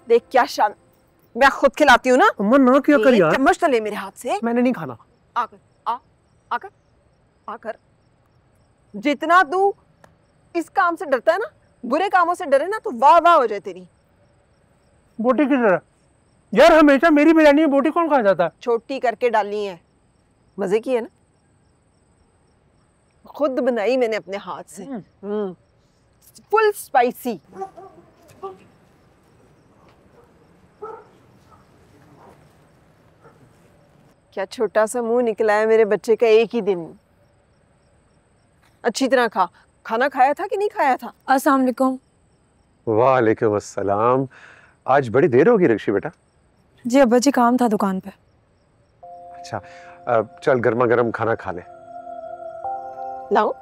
देख क्या शान, मैं खुद खिलाती हूँ ना। अम्मा ना क्या कर यार। चम्मच तो ले मेरे हाथ से। मैंने नहीं खाना। आकर आकर आकर, जितना तू इस काम से डरता है ना, बुरे कामों से डरे ना, तो वाह वाह हो जाए तेरी। बोटी किस तरह यार, हमेशा मेरी बिरयानी में बोटी कौन खा जाता है? छोटी करके डालनी है, मजे की है ना, खुद बनाई मैंने अपने हाथ से। Full spicy. क्या छोटा सा मुंह निकला है मेरे बच्चे का एक ही दिन। अच्छी तरह खा। खाना खाया था कि नहीं खाया था? अस्सलाम वालेकुम। वालेकुम अस्सलाम। आज बड़ी देर होगी रक्षी बेटा। जी अब्बा जी काम था दुकान पे। अच्छा, चल गर्मा गर्म खाना खा ले। लाओ।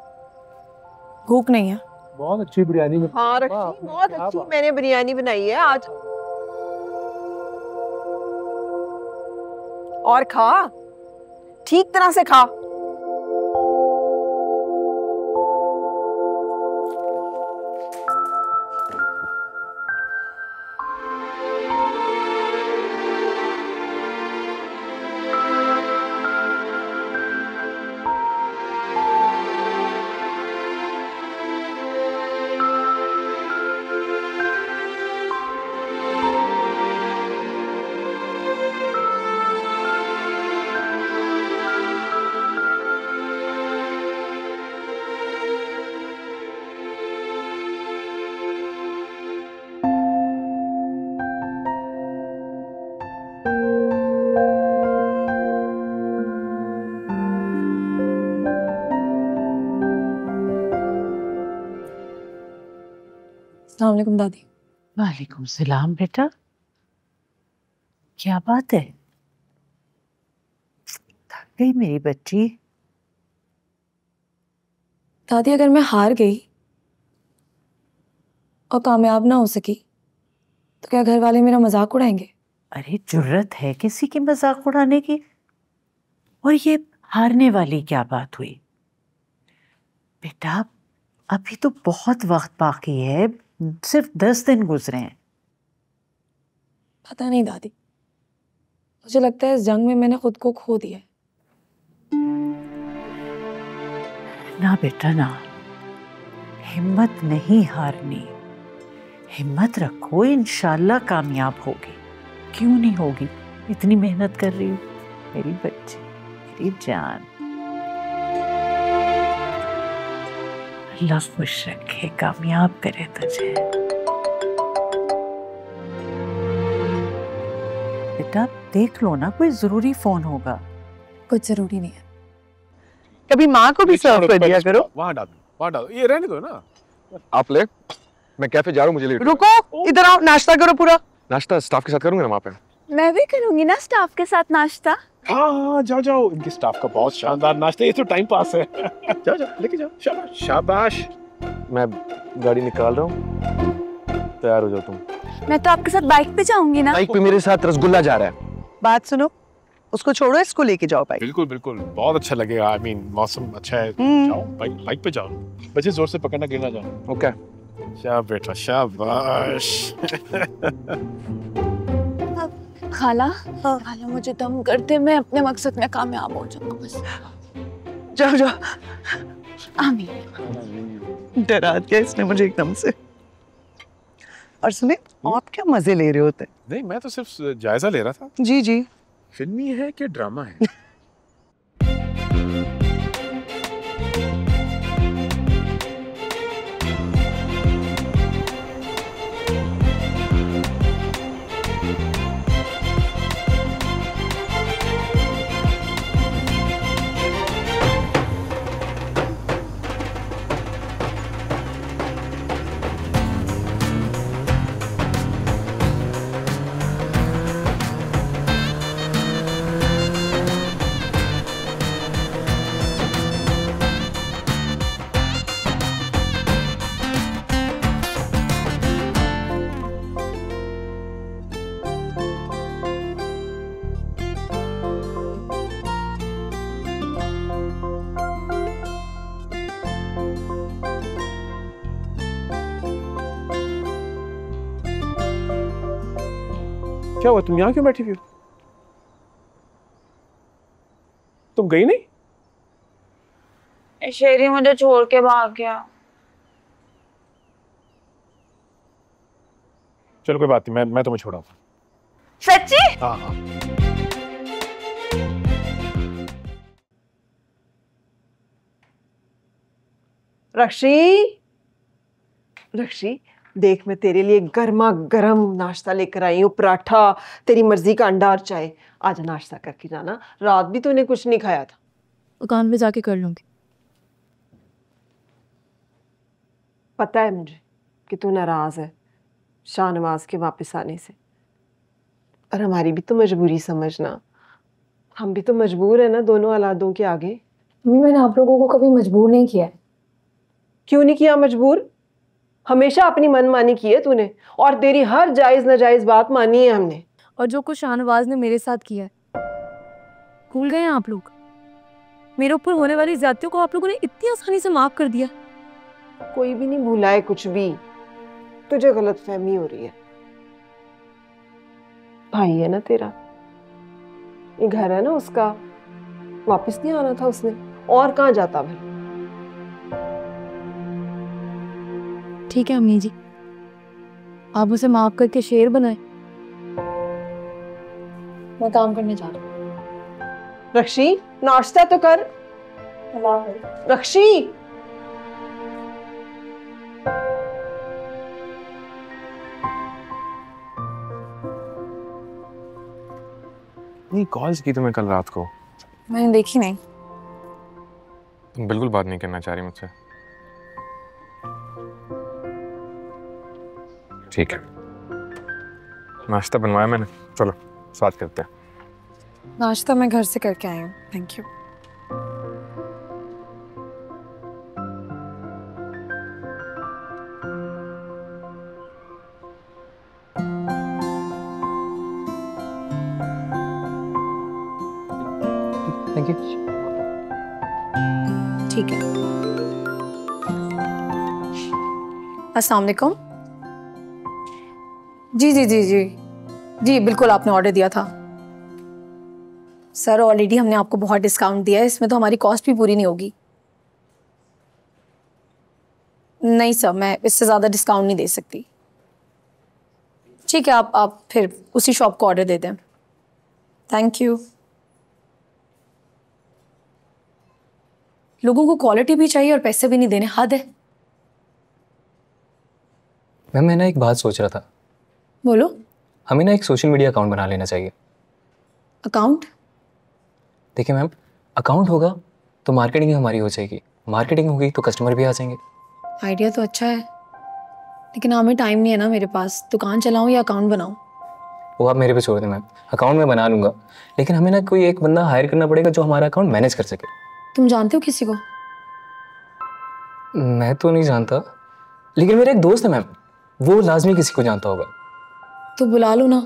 भूख नहीं है। बहुत अच्छी बिरयानी में। हाँ रक्षी, बहुत अच्छी मैंने बिरयानी बनाई है आज। और खा, ठीक तरह से खा। अस्सलाम वालेकुम दादी। वालेकुम सलाम बेटा, क्या बात है? थक गई मेरी बच्ची? दादी अगर मैं हार गई और कामयाब ना हो सकी तो क्या घर वाले मेरा मजाक उड़ाएंगे? अरे जुर्रत है किसी की मजाक उड़ाने की? और ये हारने वाली क्या बात हुई? बेटा अभी तो बहुत वक्त बाकी है, सिर्फ 10 दिन गुजरे हैं। पता नहीं दादी, मुझे लगता है इस जंग में मैंने खुद को खो दिया है। ना बेटा ना, हिम्मत नहीं हारनी, हिम्मत रखो, इंशाल्लाह कामयाब होगी। क्यों नहीं होगी, इतनी मेहनत कर रही हूँ मेरी बच्ची, मेरी जान। अल्लाह खुश रखे, कामयाब करे तुझे। बेटा देख लो ना, कोई जरूरी फोन होगा। कुछ जरूरी नहीं है। कभी माँ को भी सर्व कर दिया करो। वहाँ डालो, ये रहने दो ना। आप ले, मैं कैफे जा रहा हूँ, मुझे लेट। रुको, इधर आओ, नाश्ता करो पूरा। नाश्ता स्टाफ के साथ करूंगा ना वहाँ पे। मैं भी करूंगी ना स्टाफ के साथ नाश्ता। हाँ जाओ जाओ, इनके स्टाफ का बहुत शानदार नाश्ता, ये तो टाइम पास है। जाओ जाओ लेके जाओ, शाबाश शाबाश। मैं गाड़ी निकाल रहा हूँ, तैयार हो जाओ तुम। मैं तो आपके साथ बाइक पे जाऊंगी ना। बाइक पे मेरे साथ रसगुल्ला जा रहा है। बात सुनो, उसको छोड़ो, इसको लेके जाओ बाइक। बिल्कुल बिल्कुल, बहुत अच्छा लगेगा। आई मीन मौसम अच्छा है, जाओ बाइक पे जाओ। बच्चे जोर से पकड़ना, गिर ना जाओ। ओके। शाबाश बेटा शाबाश। खाला, खाला मुझे दम करते, मैं अपने मकसद में कामयाब हो जाऊंगा बस। जाओ जाओ। आमीन। डरा दिया इसने मुझे एकदम से। और सुने, आप क्या मजे ले रहे होते? नहीं, मैं तो सिर्फ जायजा ले रहा था। जी जी। फिल्मी है कि ड्रामा है? क्या हुआ, तुम यहाँ क्यों बैठी हुई हो? तुम गई नहीं? शेरी मुझे छोड़ के भाग गया। चलो कोई बात नहीं, मैं तुम्हें छोड़ाऊंगा। सच्ची? हाँ हाँ। रक्षी, रक्षी देख, मैं तेरे लिए गर्मा गर्म नाश्ता लेकर आई हूँ, पराठा, तेरी मर्जी का अंडा और चाय। आज नाश्ता करके जाना, रात भी तूने कुछ नहीं खाया था। दुकान पे जाके कर लूंगी। पता है मुझे कि तू नाराज है शाहनवाज के वापस आने से, और हमारी भी तो मजबूरी समझना। हम भी तो मजबूर है ना दोनों औलादों के आगे। मम्मी, मैंने आप लोगों को कभी मजबूर नहीं किया है। क्यों नहीं किया मजबूर? हमेशा अपनी मनमानी की है तूने, और तेरी हर जायज नाजायज बात मानी है हमने। और जो कुछ शाहनवाज ने मेरे साथ किया है, भूल गए हैं आप लोग? मेरे ऊपर होने वाली ज्यादतियों को आप लोगों ने इतनी आसानी से माफ कर दिया। कोई भी नहीं भूला है कुछ भी, तुझे गलतफहमी हो रही है। भाई है ना तेरा, ये घर है ना उसका, वापस नहीं आना था उसने, और कहाँ जाता भाई? ठीक है अम्मी जी, आप उसे माफ करके शेर बनाए। मैं काम करने जा रही हूँ। रक्षी, नाश्ता तो कर। रक्षी, नहीं कॉल्स की तुम्हें कल रात को? मैंने देखी नहीं। तुम बिल्कुल बात नहीं करना चाह रही मुझसे? ठीक है, नाश्ता बनवाया मैंने, चलो साथ करते हैं। नाश्ता मैं घर से करके आई हूँ, थैंक यू। Thank you. ठीक है। अस्सलाम वालेकुम। जी जी जी जी जी, बिल्कुल आपने ऑर्डर दिया था सर। ऑलरेडी हमने आपको बहुत डिस्काउंट दिया है, इसमें तो हमारी कॉस्ट भी पूरी नहीं होगी। नहीं सर, मैं इससे ज़्यादा डिस्काउंट नहीं दे सकती। ठीक है, आप फिर उसी शॉप को ऑर्डर दे दें। Thank you. लोगों को क्वालिटी भी चाहिए और पैसे भी नहीं देने, हद है। मैम, मैं ना एक बात सोच रहा था। बोलो। हमें ना एक सोशल मीडिया अकाउंट बना लेना चाहिए। अकाउंट? देखिए मैम, अकाउंट होगा तो मार्केटिंग हमारी हो जाएगी, मार्केटिंग होगी तो कस्टमर भी आ जाएंगे। आइडिया तो अच्छा है, लेकिन हमें टाइम नहीं है ना मेरे पास। दुकान चलाऊं या अकाउंट बनाऊं? वो आप मेरे पे छोड़ दें मैम, अकाउंट मैं बना लूँगा, लेकिन हमें ना कोई एक बंदा हायर करना पड़ेगा जो हमारा अकाउंट मैनेज कर सके। तुम जानते हो किसी को? मैं तो नहीं जानता, लेकिन मेरा एक दोस्त है मैम, वो लाजमी किसी को जानता होगा। तो बुला लो ना,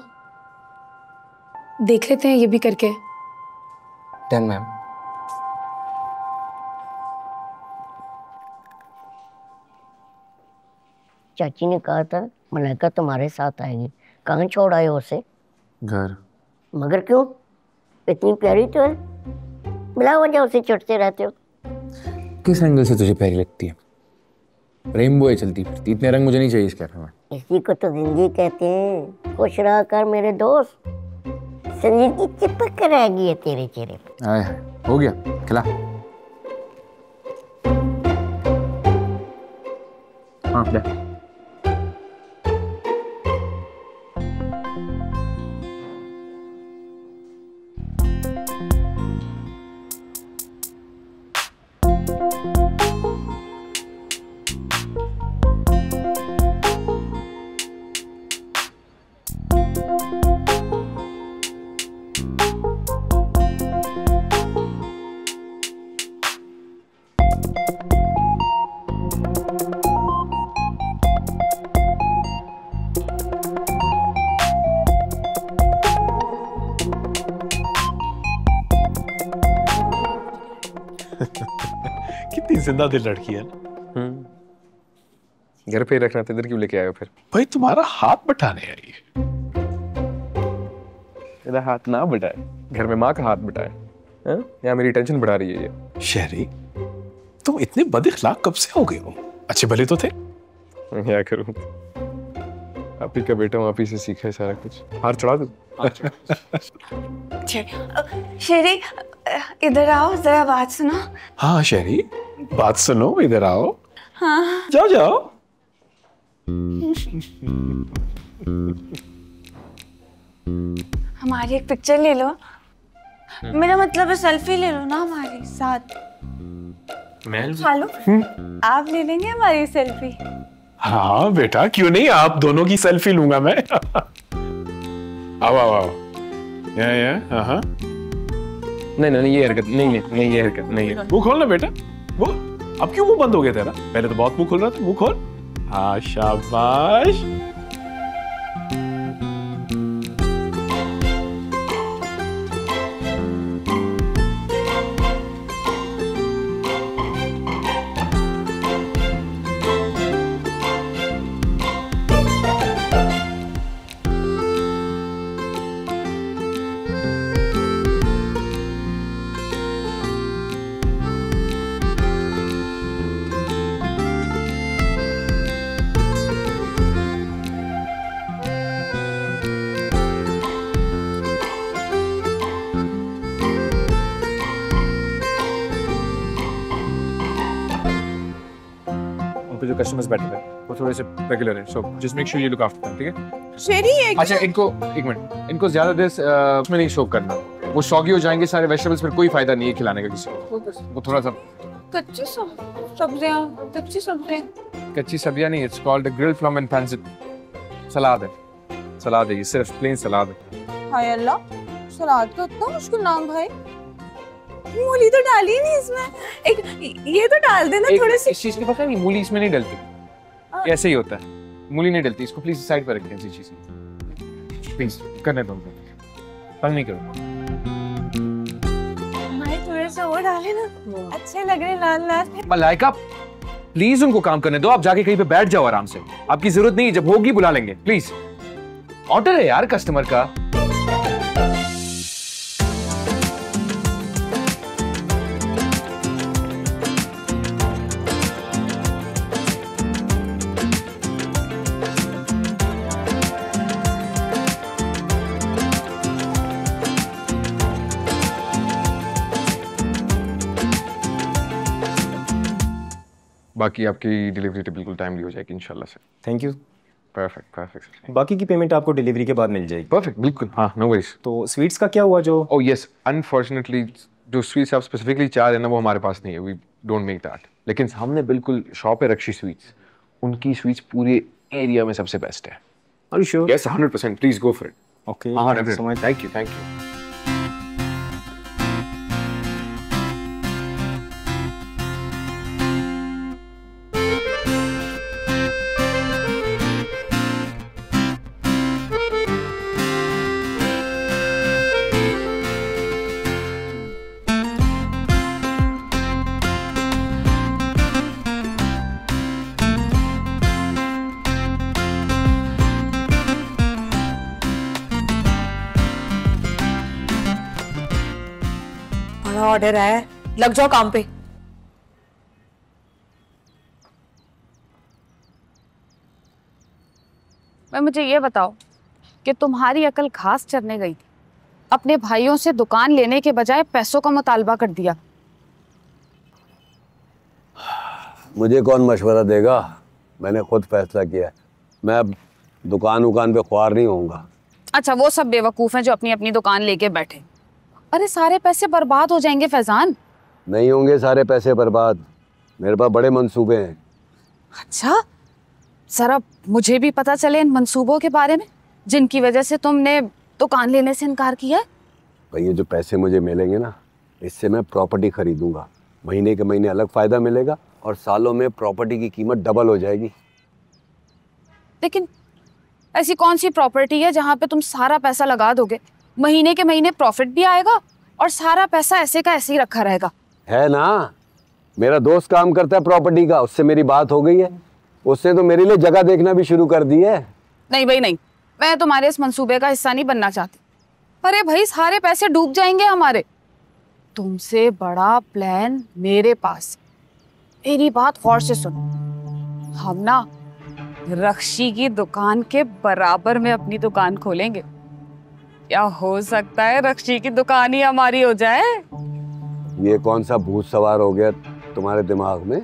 देख लेते हैं ये भी करके। Done ma'am. चाची ने कहा था मलाइका तुम्हारे साथ आएगी, कहाँ छोड़ आए हो उसे? घर। मगर क्यों? इतनी प्यारी तो है, बिला वजह उसे चढ़ते रहते हो। किस एंगल से तुझे प्यारी लगती है? रेनबो है चलती फिरती, इतने रंग मुझे नहीं चाहिए इस कैफे में। इसी को तो जिंदगी कहते हैं। खुश रहा कर मेरे दोस्त, जिंदगी चिपक रहेगी है तेरे चेहरे पे। आए हो गया, खिला। हाँ ले। कितनी जिंदा दिल लड़की है ना। घर पे ही रखना था, इधर क्यों लेके आए हो फिर? भाई तुम्हारा हाथ बटाने आई है। मेरा हाथ ना बढ़ाए, घर में माँ का हाथ बढ़ाए। हाँ? या मेरी टेंशन बढ़ा रही है ये। शहरी, तुम इतने बदअखलाक कब से हो गए हो? अच्छे भले तो थे। क्या करूँ, आप ही का बेटा हूँ, आप ही से सीखा है सारा कुछ। हार चढ़ा दो। शेरी, इधर आओ, जरा बात सुनो। हाँ शहरी, बात सुनो, इधर आओ। हाँ जाओ जाओ। हमारी एक पिक्चर ले लो। मेरा मतलब है सेल्फी ले लो ना हमारे साथ। हेलो, आप ले लेंगे हमारी सेल्फी? हाँ बेटा, क्यों नहीं, आप दोनों की सेल्फी लूंगा मैं। आओ आओ आओ। या हाँ। नहीं ये हरकत नहीं, ये हरकत नहीं है। मुंह खोल ना बेटा। वो अब क्यों मुंह बंद हो गया तेरा? पहले तो बहुत मुंह खोल रहा था, मुंह खोल। हाँ शाबाश। जो कस्टमर्स बैठे हैं वो थोड़े से रेगुलर है, so just make sure you look after them, ठीक है? शेरी, अच्छा इनको एक मिनट, इनको ज्यादा देर उसमें नहीं शो करना, वो सॉगी हो जाएंगे सारे वेजिटेबल्स, फिर कोई फायदा नहीं है खिलाने का किसी को। वो थोड़ा सा कच्ची सब्जियां नहीं, it's called grilled plum and pencil salad है। सलाद है ये, सिर्फ प्लेन सलाद है। हाय अल्लाह, सलाद का इतना मुश्किल नाम भाई। मूली तो डाली नहीं इसमें, एक ये तो डाल देना थोड़े से। इस चीज की पता नहीं, मूली इसमें नहीं डलती, ऐसे ही होता है, मूली नहीं डलती। इसको प्लीज साइड पर रखें, ऐसी चीज प्लीज करने दो, तंग नहीं करो। भाई थोड़े से और डाले ना, अच्छे लग रहे लाल लाल। मलाइका प्लीज उनको काम करने दो, आप जाके कहीं पे बैठ जाओ आराम से, आपकी जरूरत नहीं, जब होगी बुला लेंगे। प्लीज, ऑर्डर है यार कस्टमर का। बाकी आपकी डिलीवरी बिल्कुल टाइमली हो जाएगी इंशाल्लाह से। Thank you. परफेक्ट। बाकी की पेमेंट आपको डिलीवरी के बाद मिल जाएगी। परफेक्ट, बिल्कुल। हाँ, नो वरीज। तो स्वीट्स का क्या हुआ जो? ओह यस, अनफॉर्चुनेटली जो स्वीट्स आप स्पेसिफिकली चाह रहे हैं ना, वो हमारे पास नहीं है, वी डोंट मेक दैट। लेकिन सामने बिल्कुल शॉप है रक्षी स्वीट्स, उनकी स्वीट्स पूरे एरिया में सबसे बेस्ट है। Are you sure? Yes 100%, please go for it. Okay, हाँ, थैंक यू। ऑर्डर है, लग जाओ काम पे। मैं मुझे ये बताओ कि तुम्हारी अकल घास चरने गई थी, अपने भाइयों से दुकान लेने के बजाय पैसों का मुतालबा कर दिया। मुझे कौन मशवरा देगा, मैंने खुद फैसला किया। मैं अब दुकान पे ख्वार नहीं होऊंगा। अच्छा, वो सब बेवकूफ हैं जो अपनी अपनी दुकान लेके बैठे। अरे सारे पैसे बर्बाद हो जाएंगे फैजान। नहीं होंगे सारे पैसे बर्बाद, मेरे पास बड़े मंसूबे हैं। अच्छा, जरा मुझे भी पता चले इन मंसूबों के बारे में जिनकी वजह से तुमने दुकान लेने से इनकार किया। भाई ये जो पैसे मुझे मिलेंगे ना, इससे मैं प्रॉपर्टी खरीदूंगा, महीने के महीने अलग फायदा मिलेगा और सालों में प्रॉपर्टी की कीमत डबल हो जाएगी। लेकिन ऐसी कौन सी प्रॉपर्टी है जहाँ पे तुम सारा पैसा लगा दोगे, महीने के महीने प्रॉफिट भी आएगा और सारा पैसा ऐसे का ऐसे ही रखा रहेगा? है ना, मेरा दोस्त काम करता है प्रॉपर्टी का, उससे मेरी बात हो गई है, उसने तो मेरे लिए जगह देखना भी शुरू कर दी है। नहीं भाई नहीं, मैं तुम्हारे इस मंसूबे का हिस्सा नहीं बनना चाहती। अरे भाई सारे पैसे डूब जाएंगे हमारे। तुमसे बड़ा प्लान मेरे पास। मेरी बात गौर से सुनो। हम ना रक्षी की दुकान के बराबर में अपनी दुकान खोलेंगे। क्या हो सकता है रक्षी की दुकान ही हमारी हो जाए। ये कौन सा भूत सवार हो गया तुम्हारे दिमाग में?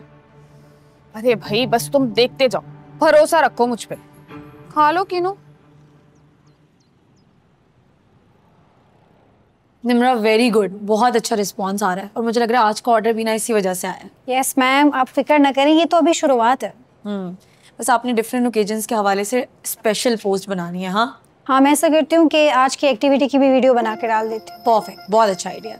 अरे भाई बस तुम देखते जाओ, भरोसा रखो मुझ पे। खा लो किनो। निम्रा वेरी गुड, बहुत अच्छा रिस्पांस आ रहा है और मुझे लग रहा है आज का ऑर्डर भी ना इसी वजह से आया है। यस मैम, आप फिक्र ना करें, ये तो अभी शुरुआत है। बस आपने डिफरेंट ओकेजन्स के हवाले से स्पेशल पोस्ट बनानी है। हाँ, मैं ऐसा करती हूँ कि आज की एक्टिविटी की भी वीडियो बना के डाल देती हूँ। परफेक्ट, बहुत अच्छा आइडिया।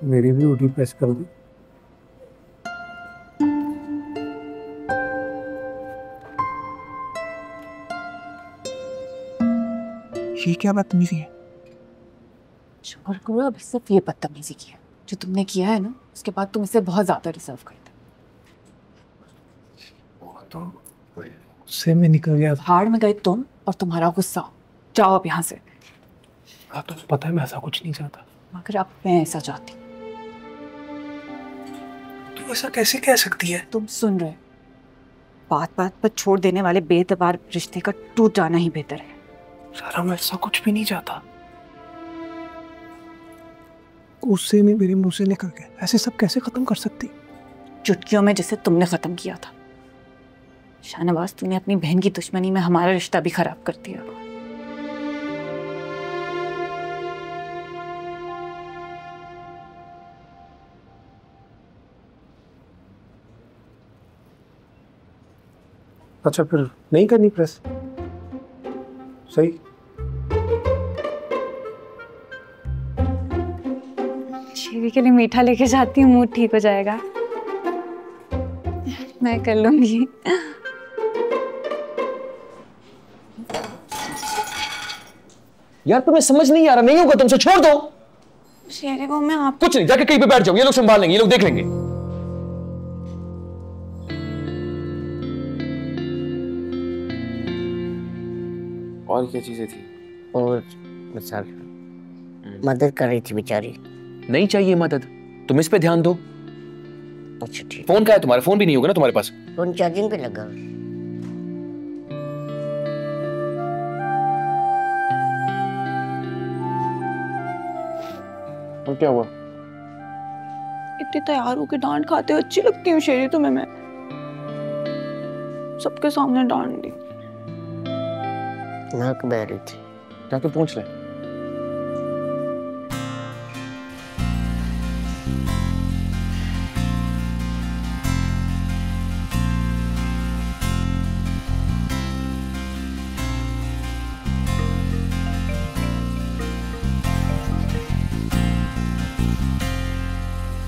मेरी भी ओटी प्रेस कर दी। ये क्या बदतमीजी है? शुक्र करो अभी सिर्फ ये बदतमीजी की है। जो तुमने किया है ना, उसके बाद तुम इसे बहुत ज्यादा डिजर्व करते। तो गुस्से में निकल गया। भाड़ में गए तुम और तुम्हारा गुस्सा। जाओ अब यहाँ से। तो पता है मैं ऐसा कुछ नहीं चाहता। मगर अब मैं ऐसा चाहती। तू ऐसा कैसे कह सकती है? तुम सुन रहे, बात बात पर छोड़ देने वाले बेतबार रिश्ते का टूट जाना ही बेहतर है। सारा मैं ऐसा कुछ भी नहीं चाहता। गुस्से में मेरे मुंह से निकल गया। ऐसे सब कैसे खत्म कर सकती? चुटकियों में जिसे तुमने खत्म किया था। शाहनवाज, तूने अपनी बहन की दुश्मनी में हमारा रिश्ता भी खराब कर दिया। अच्छा फिर नहीं करनी प्रेस? सही। शेरी के लिए मीठा लेके जाती हूँ, मूड ठीक हो जाएगा। मैं कर लूंगी। यार तुम्हें समझ नहीं आ रहा? नहीं होगा तुमसे, छोड़ दो। शेरी को मैं आप कुछ नहीं, जाके कहीं पे बैठ जाओ, ये लोग संभाल लेंगे, ये लोग देख लेंगे। और क्या चीजें थी? और सर मदद कर रही थी बेचारी। नहीं चाहिए मदद, तुम इस पे ध्यान दो। अच्छा ठीक। फोन का है तुम्हारा? फोन भी नहीं होगा ना तुम्हारे पास? फोन चार्जिंग पे लगा। और क्या हुआ? इतनी तैयार होकर डांट खाते हो, अच्छी लगती हूँ शेरी तुम्हें मैं। सबके सामने डांट दी। नाक बह रही थी। जाके पूछ ले।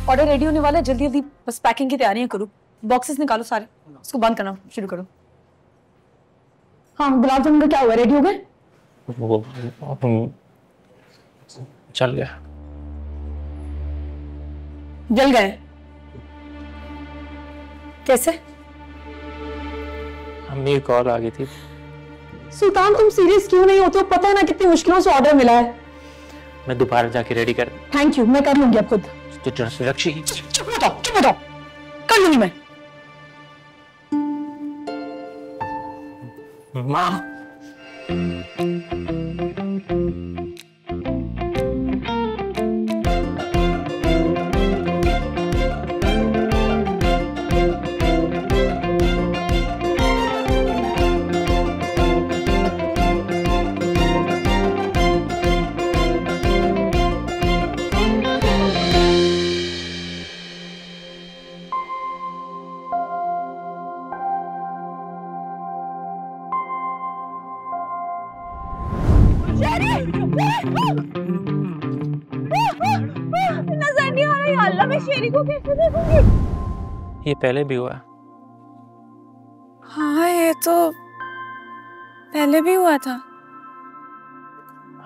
ऑर्डर रेडी होने वाला है, जल्दी जल्दी बस पैकिंग की तैयारियां करो। बॉक्सेस निकालो सारे, उसको बंद करना शुरू करो। हाँ, गुलाब जामुन का क्या हुआ, रेडी हो गए? चल गया। जल गए? कैसे? मेरी कॉल आ गई थी। सुल्तान, तुम सीरियस क्यों नहीं होते हो? पता है ना कितनी मुश्किलों से ऑर्डर मिला है। मैं दोबारा जाके रेडी कर। थैंक यू, मैं कर लूंगी अब खुद। रक्षी, चुप बताओ, कर लूंगी मैं। माँ, नजर नहीं आ रहा, या अल्लाह मैं शेरी को कैसे देखूंगी? ये पहले भी हुआ। हाँ ये तो पहले भी हुआ था,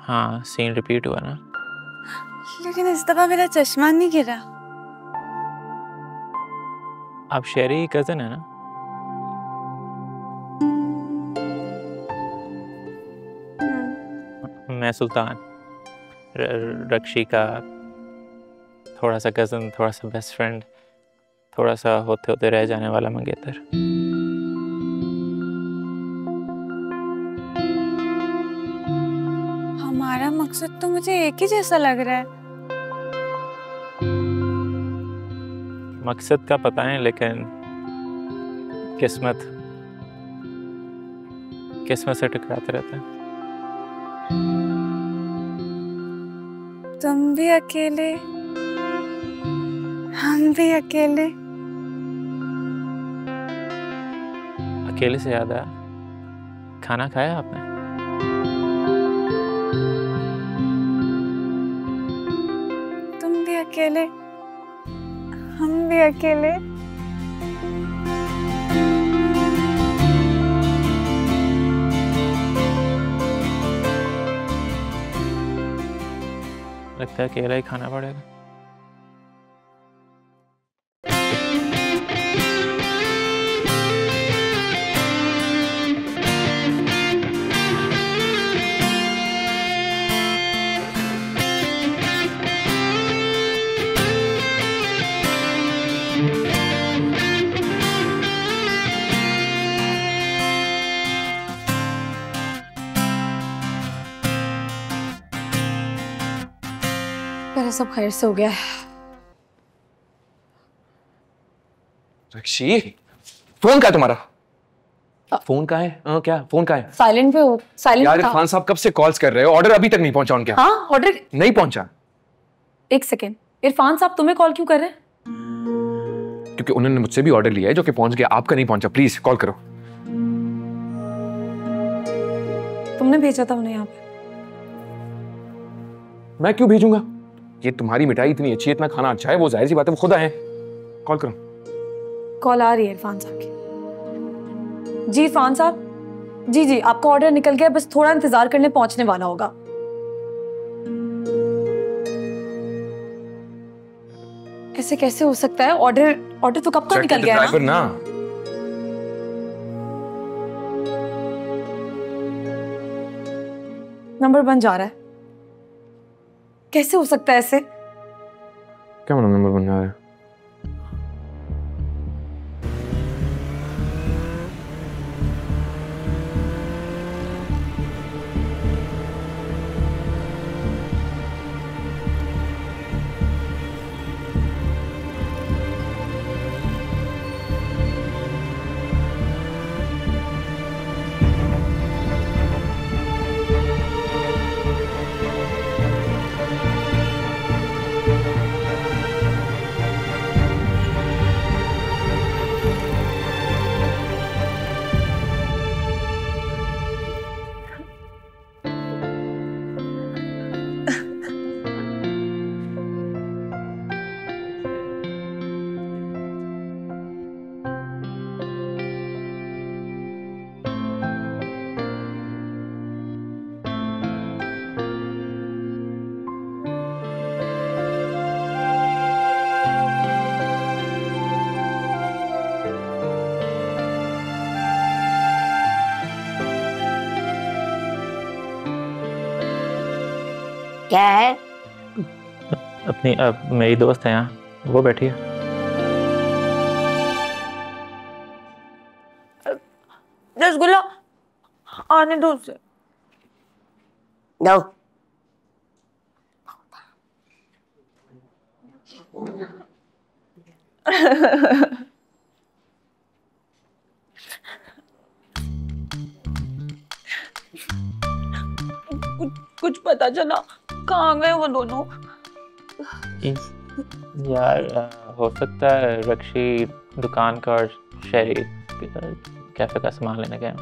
हाँ सीन रिपीट हुआ ना। लेकिन इस दफा मेरा चश्मा नहीं गिरा। आप शेरी की कजन है ना? मैं सुल्तान, रक्षी का थोड़ा सा कजन, थोड़ा सा बेस्ट फ्रेंड, थोड़ा सा होते होते रह जाने वाला मंगेतर। हमारा मकसद तो मुझे एक ही जैसा लग रहा है। मकसद का पता नहीं, लेकिन किस्मत से टकराते रहते हैं। तुम भी अकेले, हम भी अकेले। अकेले से याद आया, खाना खाया आपने? तुम भी अकेले, हम भी अकेले। लगता है अकेला ही खाना पड़ेगा। मेरा सब खैर से हो गया है। रक्षी, फोन कहाँ है तुम्हारा? फोन कहाँ है? क्या फोन कहाँ है? साइलेंट पे हो, साइलेंट यार पे था। इरफान साहब कब से कॉल्स कर रहे हो, ऑर्डर अभी तक नहीं पहुंचा उनके? हाँ ऑर्डर नहीं पहुंचा? एक सेकेंड, इरफान साहब तुम्हें कॉल क्यों कर रहे हैं? क्योंकि उन्होंने मुझसे भी ऑर्डर लिया है जो कि पहुंच गया, आपका नहीं पहुंचा। प्लीज कॉल करो। तुमने भेजा था उन्हें यहाँ पे। मैं क्यों भेजूंगा? ये तुम्हारी मिठाई इतनी अच्छी है, इतना खाना अच्छा है, वो जाहिर सी बात है वो खुद आए। कॉल करो। कॉल आ रही है इरफान साहब की। जी इरफान साहब, जी आपका ऑर्डर निकल गया, बस थोड़ा इंतजार करने, पहुंचने वाला होगा। ऐसे कैसे हो सकता है? ऑर्डर तो कब का निकल गया है ना? नंबर बन जा रहा है, कैसे हो सकता है ऐसे? क्या नंबर बन रहा है? क्या है? अपनी मेरी दोस्त है यहाँ, वो बैठी है। रसगुल्ला आने दो उसे। दो। कुछ पता चला कहाँ गए वो दोनों? यार हो सकता है रक्षी दुकान का और शहरी कैफे का सामान लेने गए।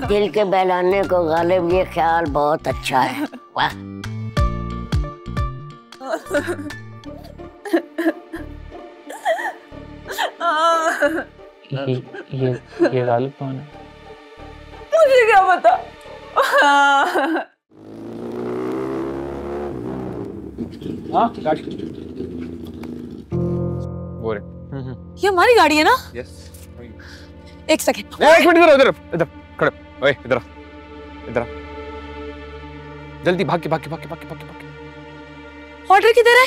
दिल के बहलाने को गालिब ये ख्याल बहुत अच्छा है। वाह। ये गालिब कौन है? मुझे क्या पता। वो रहे। ये हमारी गाड़ी है ना? यस। एक सेकंड। एक मिनट, इधर इधर इधर खड़े। ओए इधर आ, इधर आ। जल्दी भाग के भाग के भाग के भाग के भाग के। ऑर्डर किधर है?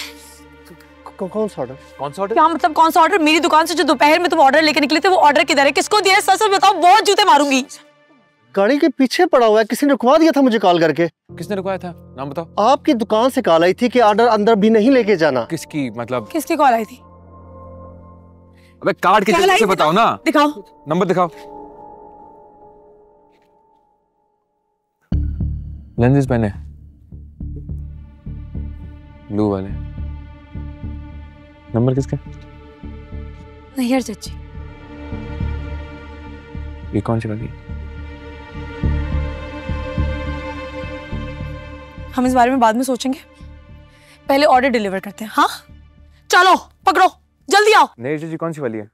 कौन सा ऑर्डर? कौन सा ऑर्डर? क्या मतलब कौन सा ऑर्डर? मेरी दुकान से जो दोपहर में तुम ऑर्डर लेके निकले थे वो ऑर्डर किधर है? किसको दिया है? सच सच बताओ, बहुत जूते मारूंगी। गाड़ी के पीछे पड़ा हुआ है, किसी ने रुकवा दिया था मुझे कॉल करके। किसने रुकवाया था? नाम बताओ। आपकी दुकान से कॉल आई थी कि ऑर्डर अंदर भी नहीं लेके जाना। किसकी मतलब? किसकी कॉल आई थी? अबे कार्ड के जल्दी से बताओ ना। दिखाओ। नंबर दिखाओ। लेंसेज पहने ब्लू वाले। नंबर किसका? नैयर चाची। ये कौन सी वाली? हम इस बारे में बाद में सोचेंगे, पहले ऑर्डर डिलीवर करते हैं। हाँ चलो पकड़ो, जल्दी आओ। नहीं जी, कौन सी वाली है?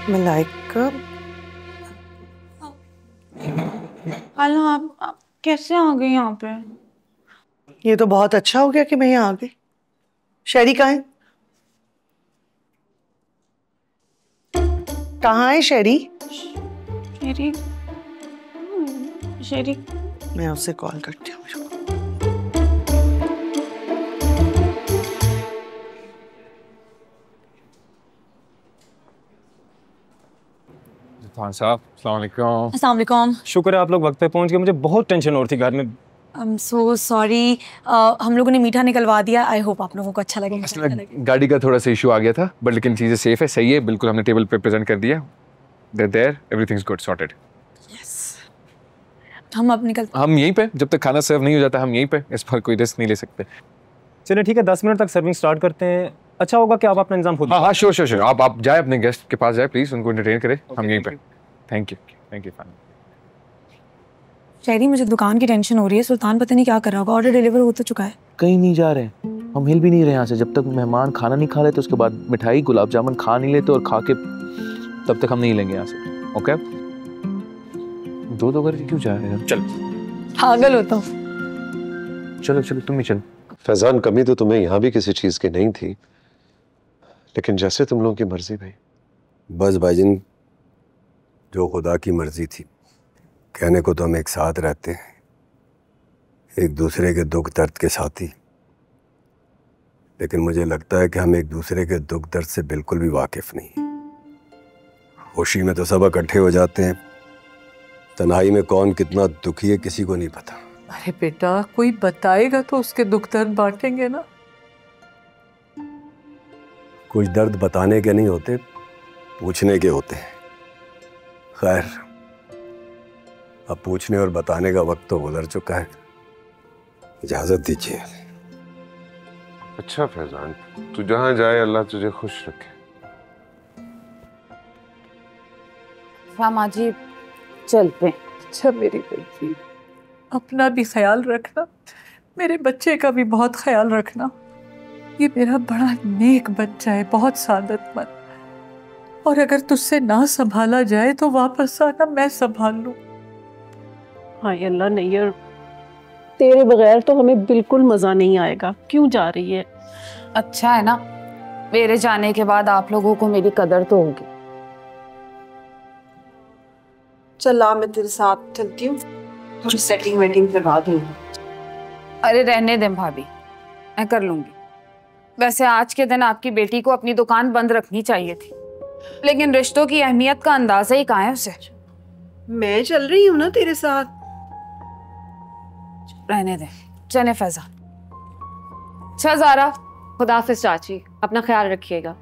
मलाइका, हेलो, आप कैसे आ गए यहाँ पे? ये तो बहुत अच्छा हो गया कि मैं यहाँ आ गई। शहरी कहाँ है? कहाँ है शहरी? शेरी, शेरी। मैं उससे कॉल करती हूँ। खान साहब, अस्सलाम वालेकुम। अस्सलाम वालेकुम। शुक्र है आप लोग वक्त पे पहुंच गए, मुझे बहुत टेंशन हो रही थी घर में। I'm so sorry, हम लोगों ने मीठा निकलवा दिया। आई होप आप लोगों को अच्छा लगे। गाड़ी का थोड़ा सा इशू आ गया था, बट लेकिन चीजें सेफ है, सही है, बिल्कुल हमने टेबल पे प्रेजेंट कर दिया। They're there, everything's good, sorted. हम अब निकल, हम यहीं पे, जब तक खाना सर्व नहीं हो जाता हम यहीं पे, इस पर कोई रिस्क नहीं ले सकते। चलिए ठीक है, 10 मिनट तक सर्विंग स्टार्ट करते हैं। अच्छा होगा कि आप अपना इंतजाम खुद। हाँ, श्योर। आप जाए अपने गेस्ट के पास जाए प्लीज, उनको एंटरटेन करें, हम यहीं पे। Thank you. शहरी, मुझे दुकान की टेंशन हो रही है। सुल्तान पता नहीं क्या कर रहा होगा। ऑर्डर डिलीवर हो तो चुका है। कहीं नहीं जा रहे, हम हिल भी नहीं रहे यहाँ से। जब तक मेहमान खाना नहीं खा लेते, उसके बाद मिठाई गुलाब जामुन खा नहीं लेते और खा के, तब तक हम नहीं हिलेंगे यहाँ से। ओके? दो करके क्यों जा रहे हैं? चल, पागल होता हूँ। चलो तुम ही चलो। फैजान, कमी तो तुम्हें यहाँ भी किसी चीज की नहीं थी, लेकिन जैसे तुम लोगों की मर्जी भाई। बस भाईजान, जो खुदा की मर्जी थी। कहने को तो हम एक साथ रहते हैं, एक दूसरे के दुख दर्द के साथी, लेकिन मुझे लगता है कि हम एक दूसरे के दुख दर्द से बिल्कुल भी वाकिफ नहीं हैं। खुशी में तो सब इकट्ठे हो जाते हैं, तन्हाई में कौन कितना दुखी है किसी को नहीं पता। अरे बेटा, कोई बताएगा तो उसके दुख दर्द बांटेंगे ना। कुछ दर्द बताने के नहीं होते, पूछने के होते हैं। खैर, अब पूछने और बताने का वक्त तो गुजर चुका है, इजाजत दीजिए। अच्छा फैजान, तू जहाँ जाए अल्लाह तुझे खुश रखे। मामा जी चलते हैं। अच्छा मेरी बेटी, अपना भी ख्याल रखना, मेरे बच्चे का भी बहुत ख्याल रखना। ये मेरा बड़ा नेक बच्चा है, बहुत सादतमंद, और अगर तुझसे ना संभाला जाए तो वापस आना, मैं संभाल लूं। हाँ अल्लाह, नैयर तेरे बगैर तो हमें बिल्कुल मजा नहीं आएगा। क्यों जा रही है? अच्छा है ना, मेरे जाने के बाद आप लोगों को मेरी कदर तो होगी। चला, मैं तेरे साथ चलती हूँ, थोड़ी सेटिंग वेटिंग करवा दूंगी। अरे रहने दें भाभी, मैं कर लूंगी। वैसे आज के दिन आपकी बेटी को अपनी दुकान बंद रखनी चाहिए थी, लेकिन रिश्तों की अहमियत का अंदाजा ही कहाँ है उसे। मैं चल रही हूँ ना तेरे साथ। रहने दे, चले फैजान। अच्छा ज़ारा, खुदा हाफिज चाची, अपना ख्याल रखिएगा।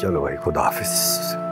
चलो भाई, खुदा हाफिज।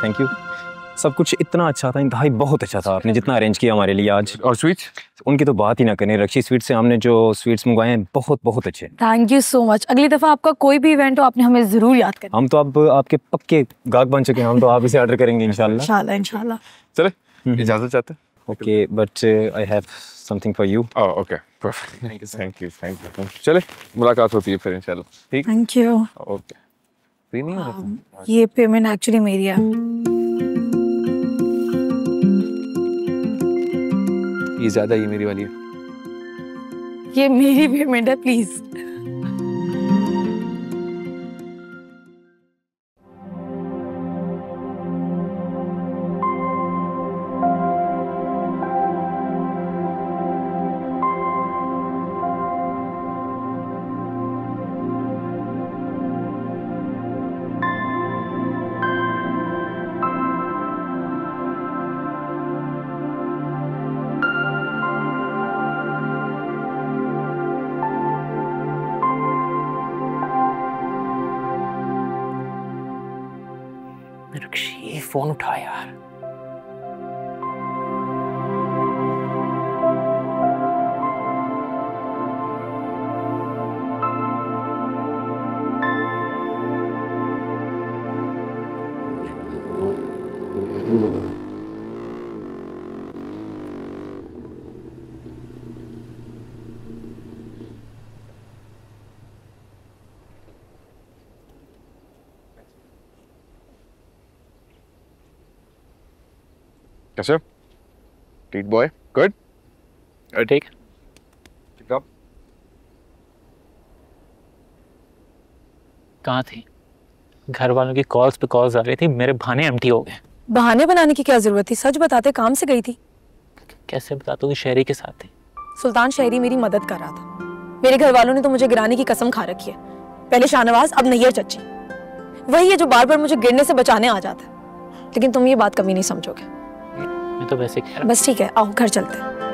Thank you. सब कुछ इतना अच्छा था, इंतहाई बहुत अच्छा था आपने जितना अरेंज किया हमारे लिए आज। और स्वीट्स, उनकी तो बात ही ना करें। रक्षी स्वीट से हमने जो स्वीट्स मंगवाए हैं बहुत बहुत अच्छे। Thank you so much. अगली दफा आपका कोई भी इवेंट हो आपने हमें जरूर याद करना। हम तो अब आपके पक्के गाहक बन चुके हैं, हम तो आप इसे ऑर्डर करेंगे इंशाल्लाह। इंशाल्लाह इंशाल्लाह। चले, इजाजत चाहते हैं? Okay, but I have something for you. Oh okay, perfect, thank you. चले, मुलाकात होती है फिर इंशाल्लाह। ठीक, थैंक यू। ओके। फ्री नहीं हो रहा? ये पेमेंट एक्चुअली मेरी है। ये ज्यादा, ये मेरी वाली है। ये मेरी पेमेंट है, प्लीज। रक्षी, फोन उठा यार। कैसे? Treat boy, good? ठीक। Pick up. कहाँ थी? घर वालों की कॉल्स पे कॉल्स आ रही थी, मेरे बहाने एम्प्टी हो गए। बहाने बनाने की क्या जरूरत थी? सच बताते, काम से गई थी। कैसे बता तू? शहरी के साथ थी। सुल्तान शहरी मेरी मदद कर रहा था। मेरे घर वालों ने तो मुझे गिराने की कसम खा रखी है। पहले शाहनवाज, अब नैयर चच्ची। वही है जो बार बार मुझे गिरने से बचाने आ जाता है। लेकिन तुम ये बात कभी नहीं समझोगे। मैं तो वैसे कह रहा। बस ठीक है, आओ घर चलते हैं।